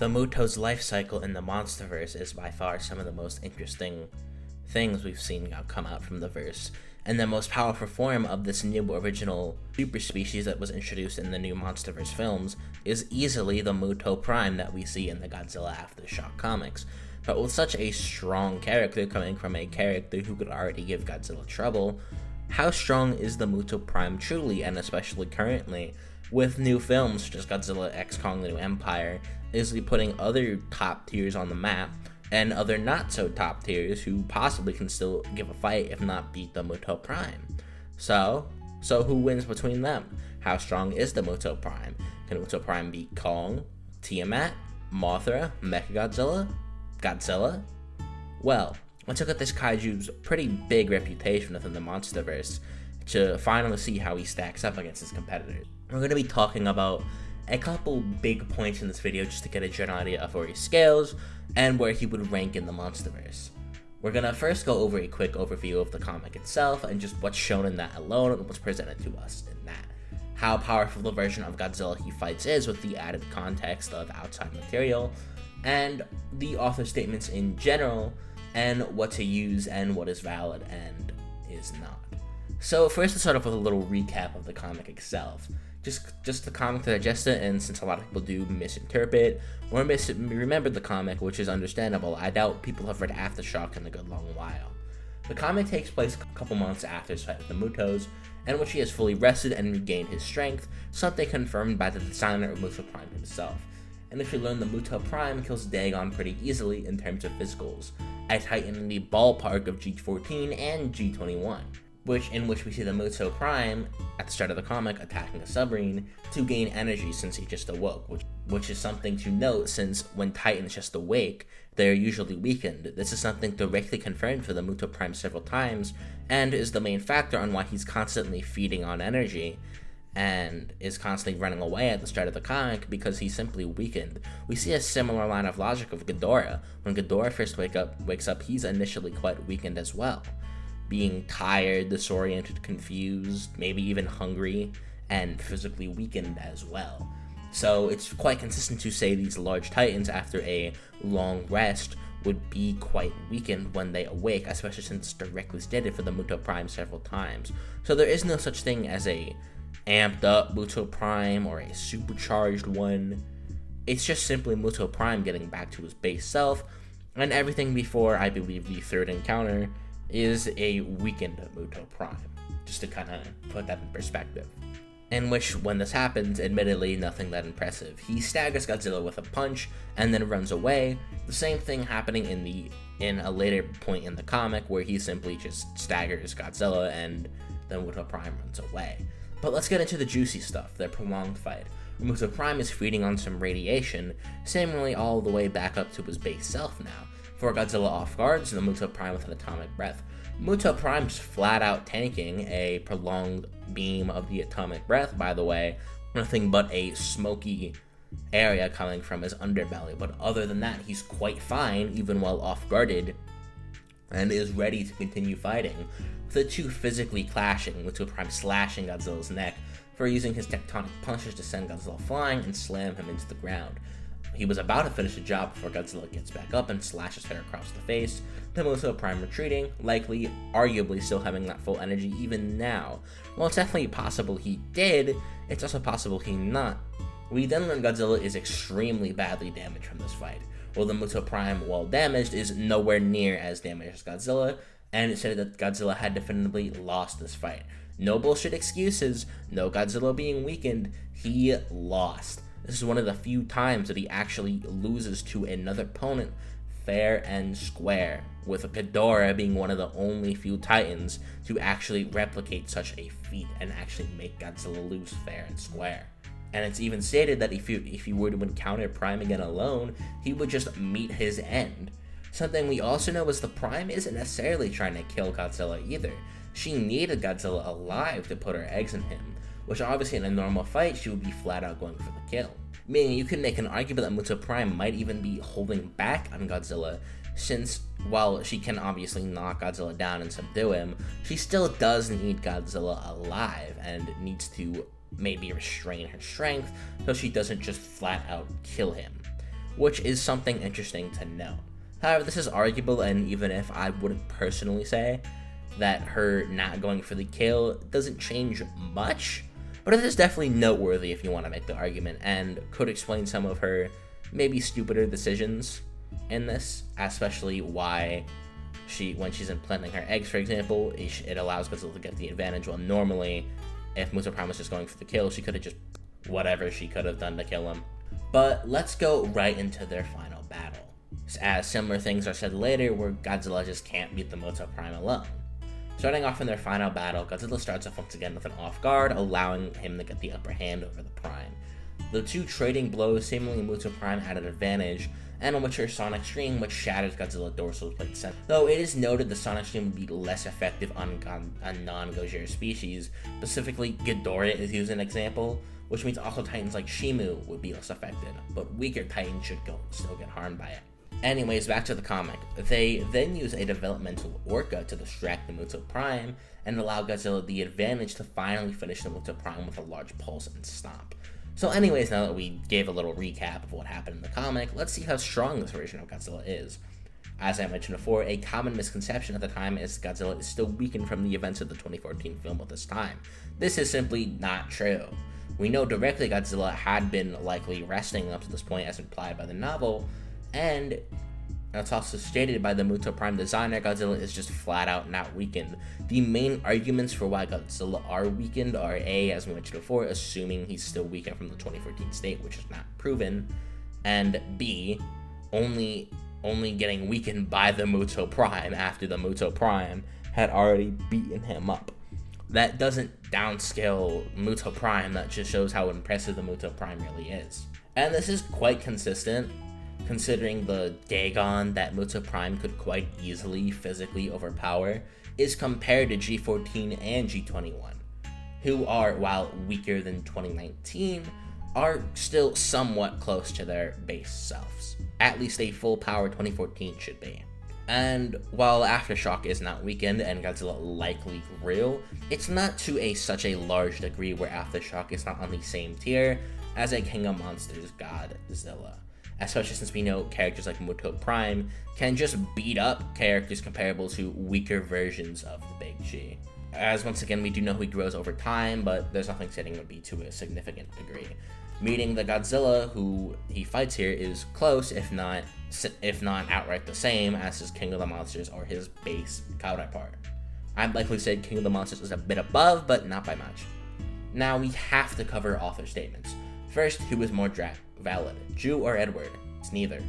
The Muto's life cycle in the MonsterVerse is by far some of the most interesting things we've seen come out from the verse, and the most powerful form of this new original super species that was introduced in the new MonsterVerse films is easily the Muto Prime that we see in the Godzilla Aftershock comics. But with such a strong character coming from a character who could already give Godzilla trouble, how strong is the Muto Prime truly, and especially currently, with new films such as Godzilla X Kong: The New Empire, easily putting other top tiers on the map, and other not so top tiers who possibly can still give a fight if not beat the Muto Prime. So who wins between them? How strong is the Muto Prime? Can Muto Prime beat Kong, Tiamat, Mothra, Mechagodzilla, Godzilla? Well, let's look at this kaiju's pretty big reputation within the MonsterVerse to finally see how he stacks up against his competitors. We're going to be talking about a couple big points in this video just to get a general idea of where he scales and where he would rank in the MonsterVerse. We're going to first go over a quick overview of the comic itself and just what's shown in that alone and what's presented to us in that. How powerful the version of Godzilla he fights is with the added context of outside material, and the author statements in general, and what to use and what is valid and is not. So first, let's start off with a little recap of the comic itself. Just the comic to digest it, and since a lot of people do misinterpret or remember the comic, which is understandable, I doubt people have read Aftershock in a good long while. The comic takes place a couple months after his fight with the Mutos, in which he has fully rested and regained his strength, something confirmed by the designer of Muto Prime himself. And if you learn, the Muto Prime kills Dagon pretty easily in terms of physicals, a titan in the ballpark of G14 and G21. In which we see the Muto Prime at the start of the comic attacking a submarine to gain energy since he just awoke, which is something to note since when Titans just awake, they are usually weakened. This is something directly confirmed for the Muto Prime several times, and is the main factor on why he's constantly feeding on energy and is constantly running away at the start of the comic because he's simply weakened. We see a similar line of logic of Ghidorah. When Ghidorah first wakes up, he's initially quite weakened as well, being tired, disoriented, confused, maybe even hungry, and physically weakened as well. So it's quite consistent to say these large titans after a long rest would be quite weakened when they awake, especially since it's directly stated for the Muto Prime several times. So there is no such thing as a amped up Muto Prime or a supercharged one. It's just simply Muto Prime getting back to his base self, and everything before, I believe, the third encounter is a weakened Muto Prime, just to kind of put that in perspective. In which, when this happens, admittedly nothing that impressive. He staggers Godzilla with a punch and then runs away. The same thing happening in a later point in the comic where he simply just staggers Godzilla and then Muto Prime runs away. But let's get into the juicy stuff, their prolonged fight. Muto Prime is feeding on some radiation, seemingly all the way back up to his base self now. For Godzilla off guards, the Muto Prime with an atomic breath. Muto Prime's flat out tanking a prolonged beam of the atomic breath, by the way, nothing but a smoky area coming from his underbelly, but other than that, he's quite fine, even while off guarded, and is ready to continue fighting, with the two physically clashing, Muto Prime slashing Godzilla's neck for using his tectonic punches to send Godzilla flying and slam him into the ground. He was about to finish the job before Godzilla gets back up and slashes her across the face, the Muto Prime retreating, likely, arguably still having that full energy even now. While it's definitely possible he did, it's also possible he not. We then learn Godzilla is extremely badly damaged from this fight, while the Muto Prime, while damaged, is nowhere near as damaged as Godzilla, and it said that Godzilla had definitively lost this fight. No bullshit excuses, no Godzilla being weakened, he lost. This is one of the few times that he actually loses to another opponent fair and square, with Ghidorah being one of the only few titans to actually replicate such a feat and actually make Godzilla lose fair and square. And it's even stated that if he were to encounter Prime again alone, he would just meet his end. Something we also know is the Prime isn't necessarily trying to kill Godzilla either. She needed Godzilla alive to put her eggs in him, which obviously in a normal fight she would be flat out going for the kill. Meaning you could make an argument that Muto Prime might even be holding back on Godzilla, since while she can obviously knock Godzilla down and subdue him, she still does need Godzilla alive and needs to maybe restrain her strength so she doesn't just flat out kill him. which is something interesting to note. However, this is arguable, and even if I wouldn't personally say that her not going for the kill doesn't change much, but it is definitely noteworthy if you want to make the argument, and could explain some of her maybe stupider decisions in this, especially why when she's implanting her eggs, for example, it allows Godzilla to get the advantage, while normally, if Muto Prime was just going for the kill, she could have just whatever she could have done to kill him. But let's go right into their final battle, as similar things are said later where Godzilla just can't beat the Muto Prime alone. Starting off in their final battle, Godzilla starts off once again with an off guard, allowing him to get the upper hand over the Prime. The two trading blows, seemingly Muto Prime had an advantage, and a mature Sonic Stream which shatters Godzilla's dorsal plate center. Though it is noted the Sonic Stream would be less effective on non-Gojira species. Specifically, Ghidorah is used as an example, which means also Titans like Shimu would be less affected, but weaker Titans should still get harmed by it. Anyways, back to the comic. They then use a developmental Orca to distract the Muto Prime and allow Godzilla the advantage to finally finish the Muto Prime with a large pulse and stomp. So anyways, now that we gave a little recap of what happened in the comic, let's see how strong this version of Godzilla is. As I mentioned before, a common misconception at the time is Godzilla is still weakened from the events of the 2014 film at this time. This is simply not true. We know directly Godzilla had been likely resting up to this point as implied by the novel, and it's also stated by the Muto Prime designer, Godzilla is just flat out not weakened. The main arguments for why Godzilla are weakened are A, as we mentioned before, assuming he's still weakened from the 2014 state, which is not proven, and B, only getting weakened by the Muto Prime after the Muto Prime had already beaten him up. That doesn't downscale Muto Prime, that just shows how impressive the Muto Prime really is. And this is quite consistent, considering the Dagon that Muto Prime could quite easily physically overpower is compared to G14 and G21, who are, while weaker than 2019, are still somewhat close to their base selves. At least a full power 2014 should be. And while Aftershock is not weakened and Godzilla likely grew, it's not to such a large degree where Aftershock is not on the same tier as a King of Monsters Godzilla. Especially since we know characters like Muto Prime can just beat up characters comparable to weaker versions of the Big G. As once again, we do know he grows over time, but there's nothing saying it would be to a significant degree. Meaning the Godzilla who he fights here is close, if not outright the same as his King of the Monsters or his base counterpart. I'd likely say King of the Monsters is a bit above, but not by much. Now we have to cover author statements. First, who is more valid, Ju or Edward? It's neither.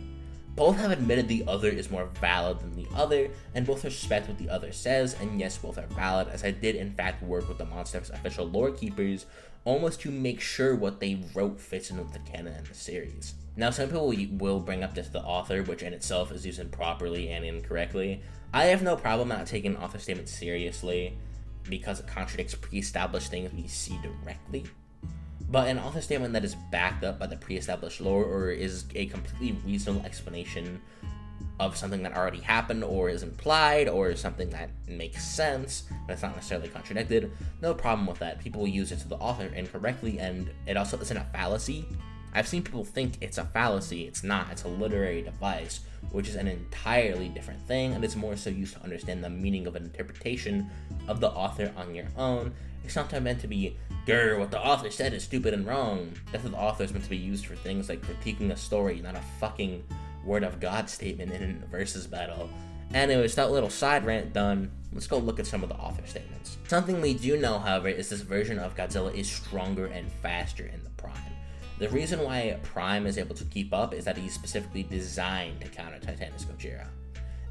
Both have admitted the other is more valid than the other, and both respect what the other says, and yes, both are valid, as I did in fact work with the MonsterVerse official lore keepers, almost to make sure what they wrote fits into the canon in the series. Now, some people will bring up just the author, which in itself is used improperly and incorrectly. I have no problem not taking an author statement seriously, because it contradicts pre-established things we see directly. But an author statement that is backed up by the pre-established lore or is a completely reasonable explanation of something that already happened or is implied or something that makes sense, but it's not necessarily contradicted, no problem with that. People will use it to the author incorrectly, and it also isn't a fallacy. I've seen people think it's a fallacy. It's not. It's a literary device, which is an entirely different thing, and it's more so used to understand the meaning of an interpretation of the author on your own. It's not meant to be, grr, what the author said is stupid and wrong. That's what the author is meant to be used for, things like critiquing a story, not a fucking word of God statement in a versus battle. Anyways, that little side rant done, let's go look at some of the author statements. Something we do know, however, is this version of Godzilla is stronger and faster in the Prime. The reason why Prime is able to keep up is that he's specifically designed to counter Titanis Gojira.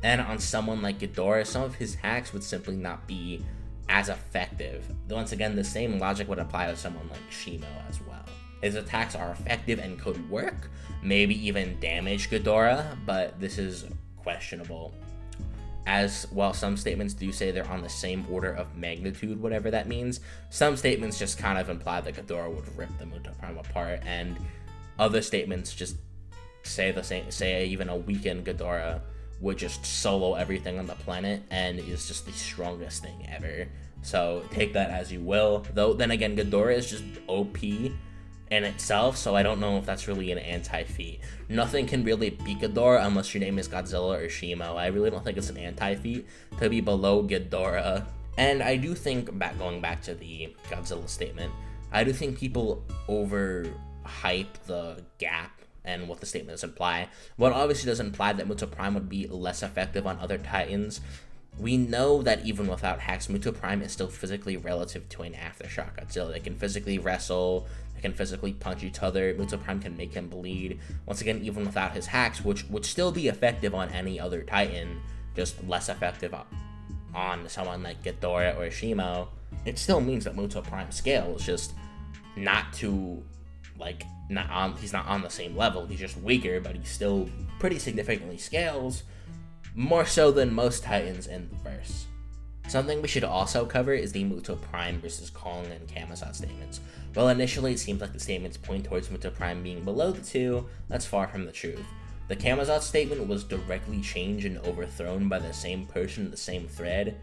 And on someone like Ghidorah, some of his hacks would simply not be as effective. Once again, the same logic would apply to someone like Shimo as well. His attacks are effective and could work, maybe even damage Ghidorah, but this is questionable. As while some statements do say they're on the same order of magnitude, whatever that means, some statements just kind of imply that Ghidorah would rip the Muto Prime apart, and other statements just say the same, say even a weakened Ghidorah would just solo everything on the planet and is just the strongest thing ever. So take that as you will. Though then again, Ghidorah is just OP in itself, so I don't know if that's really an anti-feat. Nothing can really beat Ghidorah unless your name is Godzilla or Shimo. I really don't think it's an anti-feat to be below Ghidorah. And I do think, going back to the Godzilla statement, I do think people overhype the gap and what the statements imply. Well, it obviously does imply that Muto Prime would be less effective on other Titans. We know that even without hacks, Muto Prime is still physically relative to an Aftershock Godzilla. They can physically wrestle, they can physically punch each other, Muto Prime can make him bleed. Once again, even without his hacks, which would still be effective on any other Titan, just less effective on someone like Ghidorah or Shimo, it still means that Muto Prime scales, just not to, like, he's not on the same level, he's just weaker, but he still pretty significantly scales, more so than most Titans in the verse. Something we should also cover is the Muto Prime versus Kong and Camazotz statements. While initially it seems like the statements point towards Muto Prime being below the two, that's far from the truth. The Camazotz statement was directly changed and overthrown by the same person in the same thread,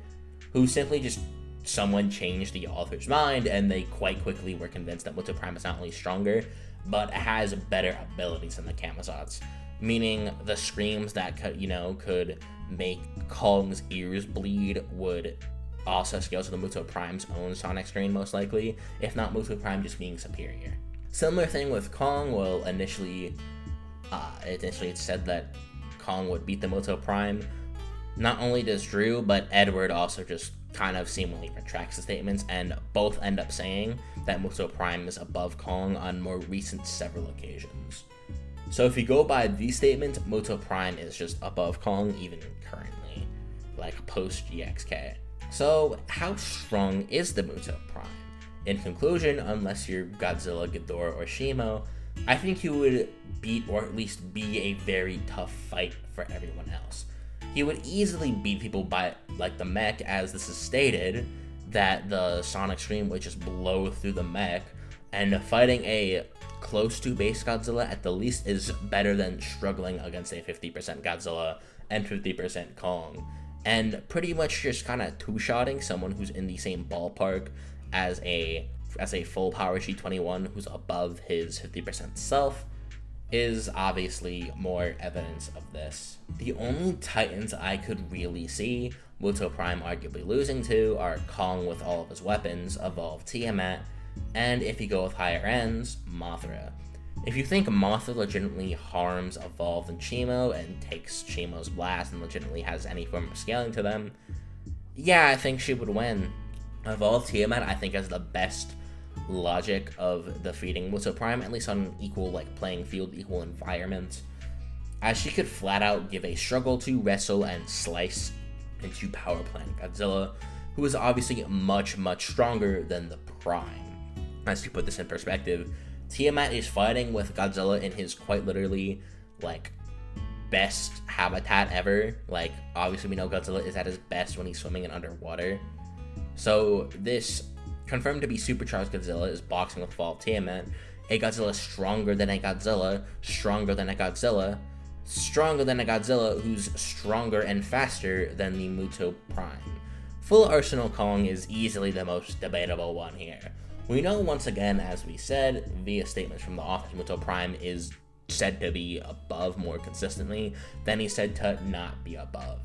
who simply just someone changed the author's mind, and they quite quickly were convinced that Muto Prime is not only stronger, but has better abilities than the Camazotz. Meaning the screams that could make Kong's ears bleed would also scale to the Muto Prime's own sonic screen, most likely, if not Muto Prime just being superior. Similar thing with Kong. Well, initially it's said that Kong would beat the Muto Prime. Not only does Drew, but Edward also just kind of seemingly retracts the statements, and both end up saying that Muto Prime is above Kong on more recent several occasions. So if you go by these statements, Muto Prime is just above Kong even currently, like post GXK. So how strong is the Muto Prime? In conclusion, unless you're Godzilla, Ghidorah, or Shimo, I think he would beat, or at least be, a very tough fight for everyone else. He would easily beat people by, like, the mech, as this is stated, that the sonic scream would just blow through the mech, and fighting a close to base Godzilla at the least is better than struggling against a 50% Godzilla and 50% Kong, and pretty much just kind of two-shotting someone who's in the same ballpark as a full power G21 who's above his 50% self is obviously more evidence of this. The only Titans I could really see Muto Prime arguably losing to are Kong with all of his weapons, evolved Tiamat, and if you go with higher ends, Mothra. If you think Mothra legitimately harms Evolved and Shimo and takes Shimo's blast and legitimately has any form of scaling to them, yeah, I think she would win. Evolved Tiamat, I think, has the best logic of defeating Muto Prime, at least on an equal playing field, equal environment, as she could flat out give a struggle to wrestle and slice into power plant Godzilla, who is obviously much, much stronger than the Prime. As to put this in perspective, Tiamat is fighting with Godzilla in his quite literally, best habitat ever. Obviously we know Godzilla is at his best when he's swimming in underwater. So this confirmed to be supercharged Godzilla is boxing with evolved Tiamat, a Godzilla stronger than a Godzilla, stronger than a Godzilla, stronger than a Godzilla who's stronger and faster than the Muto Prime. Full Arsenal Kong is easily the most debatable one here. We know once again, as we said, via statements from the author, Muto Prime is said to be above more consistently than he's said to not be above.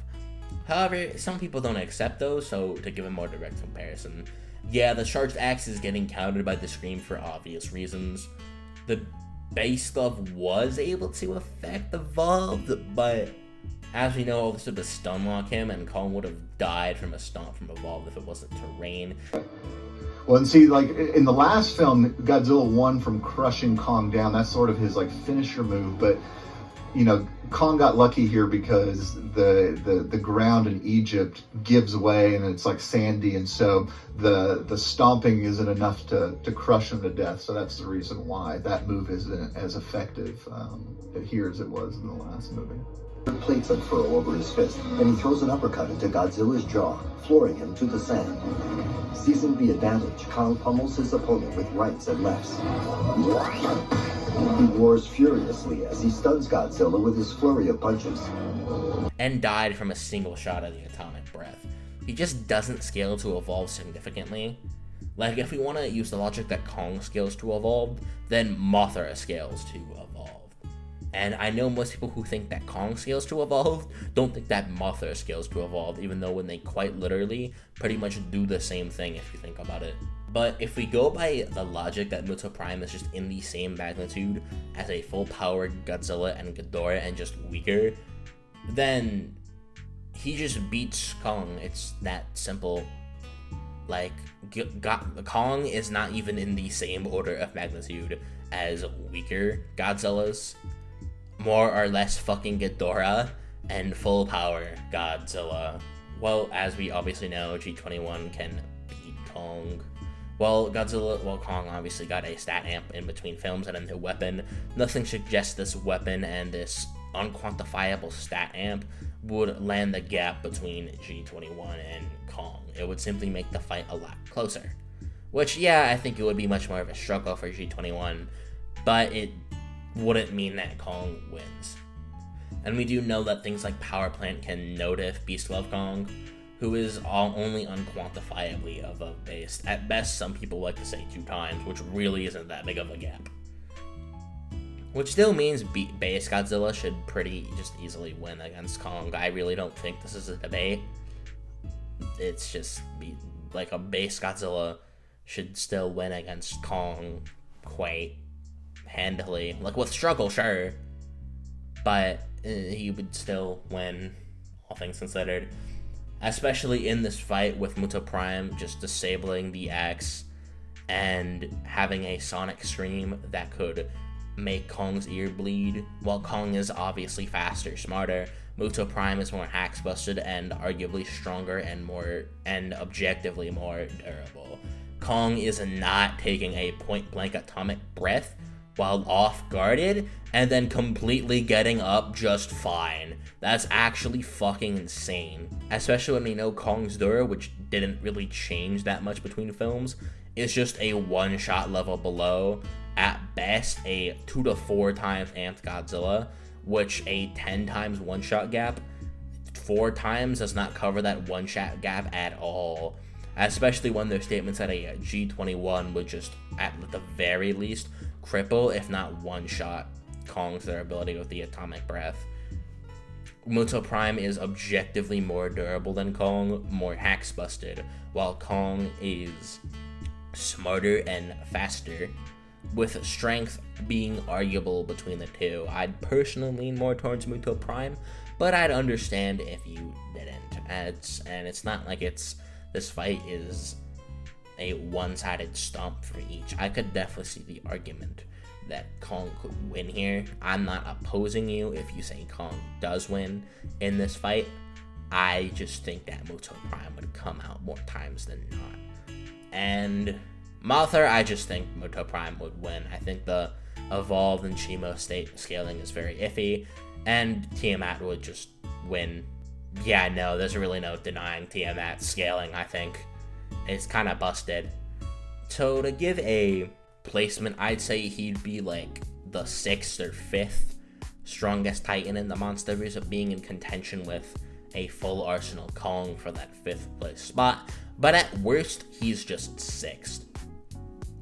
However, some people don't accept those, so to give a more direct comparison, yeah, the charged axe is getting countered by the scream for obvious reasons. The base glove was able to affect Evolved, but as we know, all this would have stunlock him, and Kong would have died from a stomp from Evolved if it wasn't terrain. Well, and see, in the last film, Godzilla won from crushing Kong down. That's sort of his finisher move, but Kong got lucky here because the ground in Egypt gives way and it's sandy, and so the stomping isn't enough to crush him to death. So that's the reason why that move isn't as effective here as it was in the last movie. Plates unfurl over his fist, and he throws an uppercut into Godzilla's jaw, flooring him to the sand. Seizing the advantage, Kong pummels his opponent with rights and lefts. He roars furiously as he stuns Godzilla with his flurry of punches. And died from a single shot of the atomic breath. He just doesn't scale to evolve significantly. Like, if we want to use the logic that Kong scales to evolve, then Mothra scales to evolve. And I know most people who think that Kong scales to evolve don't think that Mothra scales to evolve, even though when they quite literally pretty much do the same thing if you think about it. But if we go by the logic that Muto Prime is just in the same magnitude as a full-powered Godzilla and Ghidorah and just weaker, then he just beats Kong. It's that simple. Like, Kong is not even in the same order of magnitude as weaker Godzillas. More or less fucking Ghidorah and full power Godzilla. Well, as we obviously know, G21 can beat Kong. Kong obviously got a stat amp in between films and a new weapon. Nothing suggests this weapon and this unquantifiable stat amp would land the gap between G21 and Kong. It would simply make the fight a lot closer. Which, yeah, I think it would be much more of a struggle for G21, but it wouldn't mean that Kong wins. And we do know that things like Power Plant can no-diff Beast Love Kong, who is only unquantifiably above-based. At best, some people like to say 2 times, which really isn't that big of a gap. Which still means base Godzilla should pretty just easily win against Kong. I really don't think this is a debate. It's just like a base Godzilla should still win against Kong quite handily. Like, with struggle, sure, but he would still win, all things considered. Especially in this fight with Muto Prime just disabling the X and having a sonic scream that could make Kong's ear bleed. While Kong is obviously faster, smarter, Muto Prime is more hacks busted and arguably stronger and objectively more durable. Kong is not taking a point-blank atomic breath while off-guarded and then completely getting up just fine. That's actually fucking insane. Especially when we know Kong's Dura, which didn't really change that much between films, is just a one-shot level below, at best a 2 to 4 times amped Godzilla, which a 10 times one-shot gap, 4 times does not cover that one-shot gap at all. Especially when there's statements that a G21 would just, at the very least, cripple, if not one-shot, Kong's durability with the atomic breath. Muto Prime is objectively more durable than Kong, more hacks busted, while Kong is smarter and faster, with strength being arguable between the two. I'd personally lean more towards Muto Prime, but I'd understand if you didn't. And it's not like this fight is a one-sided stomp for each. I could definitely see the argument that Kong could win here. I'm not opposing you if you say Kong does win in this fight. I just think that Muto Prime would come out more times than not. And Mothra, I just think Muto Prime would win. I think the evolved and Shimo state scaling is very iffy, and Tiamat would just win. Yeah, no, there's really no denying Tiamat scaling, I think. It's kind of busted. So to give a placement, I'd say he'd be like the 6th or 5th strongest Titan in the MonsterVerse, of being in contention with a full arsenal Kong for that 5th place spot. But at worst, he's just 6th,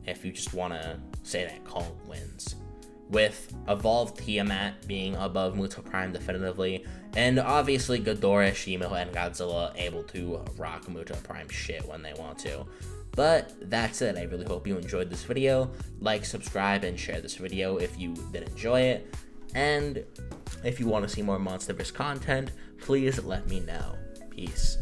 if you just want to say that Kong wins. With evolved Tiamat being above Muto Prime definitively, and obviously Ghidorah, Shimo, and Godzilla able to rock Muto Prime shit when they want to. But that's it. I really hope you enjoyed this video. Like, subscribe, and share this video if you did enjoy it. And if you want to see more MonsterVerse content, please let me know. Peace.